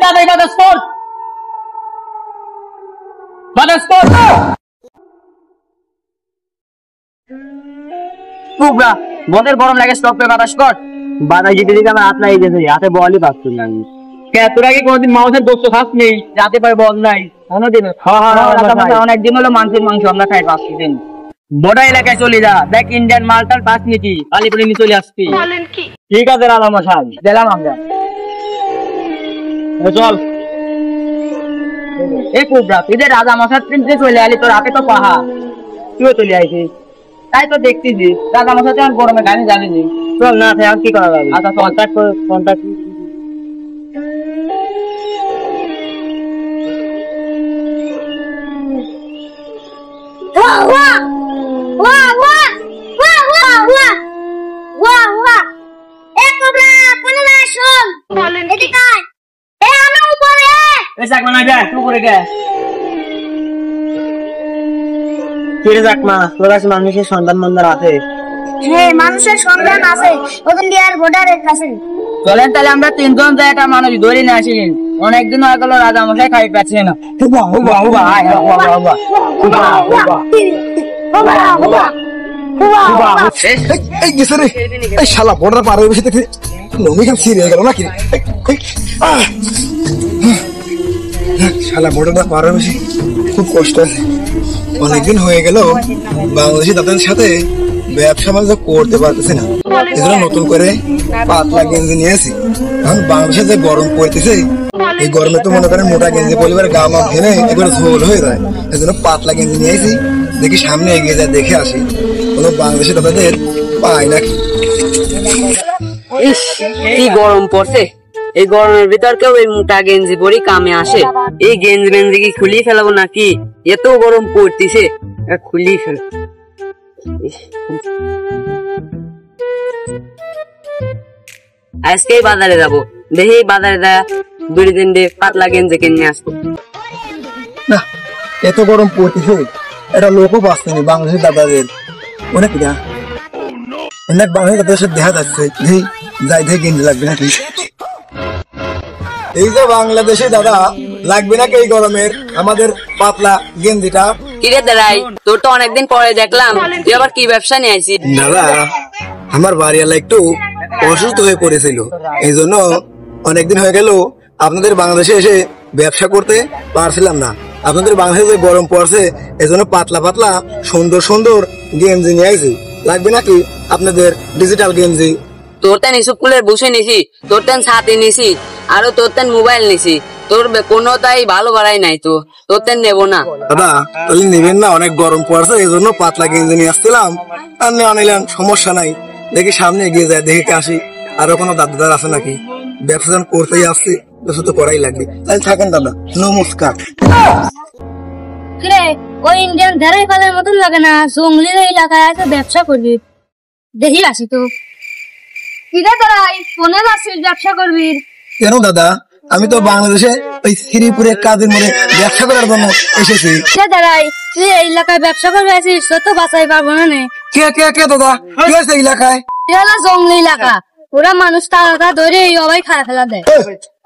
তাড়াতাড়ি বাতাস কর, বাতাস কর। কুবরা বদের গরম লাগে, স্টপ করে বাতাস কর। বাতাস দিতে দিতে আমার হাত লাগিয়ে গেছে, হাতে বলই পাচ্ছি না আমি। তোরা কি কোনোদিন মাংসের দোস্ত খাস নেই? রাতে পারে বল নাই কোনোদিন? অনেকদিন হলো মাংসের মাংস আমরা খাই পাচ্ছি দিন। বড় এলাকায় চলে যা, দেখ ইন্ডিয়ান মালটাল পাস নাকি কালীপুরে নিয়ে চলে আসছি। ঠিক আছে রাজা মশাই, দিলাম আমরা। চল এই কুবরা, তুই যে রাজা মশাই প্রিন্সে চলে আলি, তোর হাতে তো পাহা, তুইও চলে আইছিস। তাই তো দেখতেছি রাজা মশাই তো গরমে গাড়ি জানিনি। চল না আর কি করা যাবে? আচ্ছা কন্ট্যাক্ট করে কন্ট্যাক্ট। মানুষের সন্ধান মন্দার আছে, মানুষের সন্ধান আছে ওদের লিয়ার বর্ডারের কাছে। চলেন তাহলে আমরা তিনজন যাই, একটা মানুষ ধরে নিয়ে আসি। অনেকদিন হয়ে গেল রাজা মশাই খাই পাচ্ছে না। শালা বর্ডার পার হয়ে বসে দেখে নমিখান সিরিয়ে গেল নাকি? শালা বর্ডারটা পার হয়ে বসে খুব কষ্ট আছে। অনেকদিন হয়ে গেল বাংলাদেশি দাদাদের সাথে ব্যবসা বাণিজ্য করতে পারতেছে না, এজন্য নতুন করে পাতলা গেঞ্জি নিয়েছি। এখন বাংলাদেশে যে গরম পড়তেছে, এই গরমে তো মনে করেন মোটা গেঞ্জি পরিবার গা মা ঘেমে এগুলো ঝোল হয়ে যায়, এজন্য পাতলা গেঞ্জি নিয়েছি। দেখি সামনে এগিয়ে যায়, দেখে আসি কোনো বাংলাদেশি দাদাদের পায় নাকি। কি গরম পড়ছে, এই গরমের ভিতর কেউ এই মোটা গেঞ্জি পরি কামে আসে? এই গেঞ্জি বেঞ্জি কি খুলিয়ে ফেলাবো নাকি? এত গরম পড়তেছে, খুলিয়ে ফেল। আজকেই বাজারে যাবো, দেখি বাজারে যা দুই দিন পাতলা গেঞ্জি কিনে আসবো। না এত গরম পড়তেছে, এটা লোকও বাঁচতেনি বাংলাদেশের দাদাদের অনেক অনেক বাংলাদেশের দাদাদের সাথে দেখা যাচ্ছে। যাই দেখে গেঞ্জি লাগবে নাকি? এই যে বাংলাদেশে দাদা লাগবে নাকি এই গরমের আমাদের পাতলা গেঞ্জিটা? কিরে দাঁড়াই, তোর তো অনেকদিন পরে দেখলাম, তুই আবার কি ব্যবসা নিয়ে আইছিস? দাদা আমার বাড়িওয়ালা একটু অসুস্থ হয়ে পড়েছিল, এই জন্য অনেকদিন হয়ে গেল আপনাদের বাংলাদেশে এসে ব্যবসা করতে পারছিলাম না। আপনাদের বাংলাদেশে যে গরম পড়ছে, এই জন্য পাতলা পাতলা সুন্দর সুন্দর গেঞ্জি নিয়ে আইছি। লাগবে নাকি আপনাদের ডিজিটাল গেঞ্জি? তোর তেন স্কুলের বসে নিছি, তোর তেন ছাতি নিছি, আরো তোর তেন মোবাইল নিছি, তোর কোনো তাই ভালো বাড়াই নাই, তো তোর তেন নেবো না। দাদা তাহলে নেবেন না? অনেক গরম পড়ছে এই জন্য পাতলা গেঞ্জি নিয়ে আসছিলাম, আর নেওয়া নিলাম, সমস্যা নাই। দেখি সামনে এগিয়ে যায়, দেখে আসি আরো কোনো দাদাদার আছে নাকি। ব্যবসা যখন করতেই আসছি, ব্যবসা তো করাই লাগবে। তাই থাকেন দাদা, নমস্কার। ওই ইন্ডিয়ান ধারাই পালের মতন লাগে না, জঙ্গলের এলাকায় আছে ব্যবসা করবি, দেখি আসি তো। কিরে দাঁড়াই, ফোনে আসছিস ব্যবসা করবি? কেন দাদা, আমি তো বাংলাদেশে ওই শ্রীপুরে কাজের মধ্যে ব্যবসা করার জন্য এসেছি। দাঁড়াই, তুই এই এলাকায় ব্যবসা করবে আসিস, তোর তো বাঁচাই পারবো না। কে কে কে দাদা, কি আছে এলাকায়? জঙ্গলি এলাকা, ওরা মানুষ তাড়া ধরে সবাই খায় ফেলা দেয়।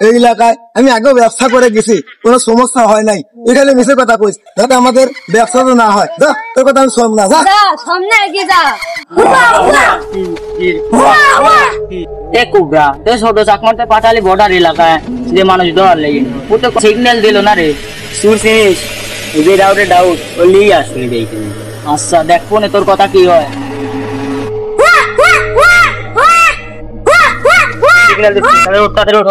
এই এলাকায় আমি আগেও ব্যবসা করে গেছি, কোনো সমস্যা হয় নাই। এখানে মিশে কথা কইস, যাতে আমাদের ব্যবসা তো না হয়। যা, তোর কথা আমি শুনব না। যা সামনে এগিয়ে যা। কুবরা তুই ছোট চাকমাতে পাঠালি বর্ডার এলাকায় যে মানুষ ধরার লেগে, ও তো সিগন্যাল দিল না রে। শুনছিস যে ডাউটে ডাউট ও লিয়ে আসবি দেখি। আচ্ছা দেখবো না তোর কথা কি হয়। সিগন্যাল দিচ্ছি, তাহলে ওঠ, তাড়াতাড়ি ওঠ।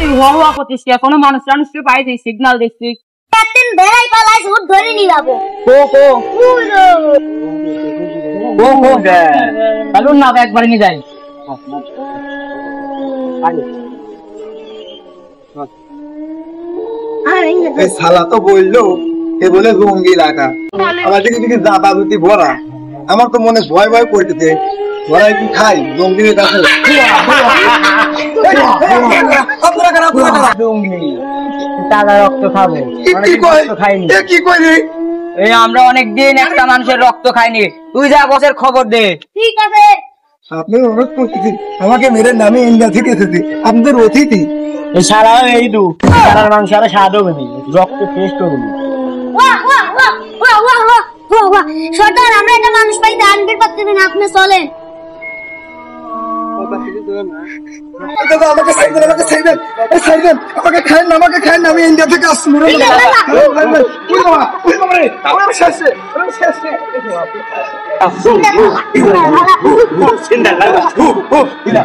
তুই হুয়া হুয়া করছিস কে? কোনো মানুষ টানুষকে পাইছিস? সিগন্যাল দিচ্ছিস। বেড়াই পালাই ঝুট ধরে নিয়ে যাবো। না একবারে নিয়ে যাই। এই শালা তো বললো এ বলে জঙ্গি এলাকা, আমার দিকে দিকে জাতা জুতি ভরা। আমার তো মনে ভয় ভয় করতেছে, ভরাই কি খাই জঙ্গির কাছে। রক্ত খাবো কি করি? আমরা অনেকদিন একটা মানুষের রক্ত খাইনি। তুই যা বসের খবর দে। ঠিক আছে, আপনার অনুরোধ করতেছি আমাকে মেরে নামে ইন্ডিয়া থেকে এসেছি আপনাদের অতিথি। সারা এই দু সারার মাংস আরো স্বাদ হবে না, রক্ত টেস্ট হবে না। বাহ বাহ বাহ বাহ বাহ বাহ বাহ বাহ সর্দার আমরা এটা মানুষ পাইতে আনবির পাচ্ছি না, আপনি চলেন। দাদা আমাকে সাইড দেন, আমাকে সাইড দেন, এই সাইড দেন, আমাকে খায়েন না, আমাকে খায়েন না, আমি ইন্ডিয়া থেকে আসছি। মরে ইন্ডিয়া যাবো। না, না। ওই বাবা, ওই বাবা রে, আমার শেষে, আমার শেষে। চিন্তা করো না।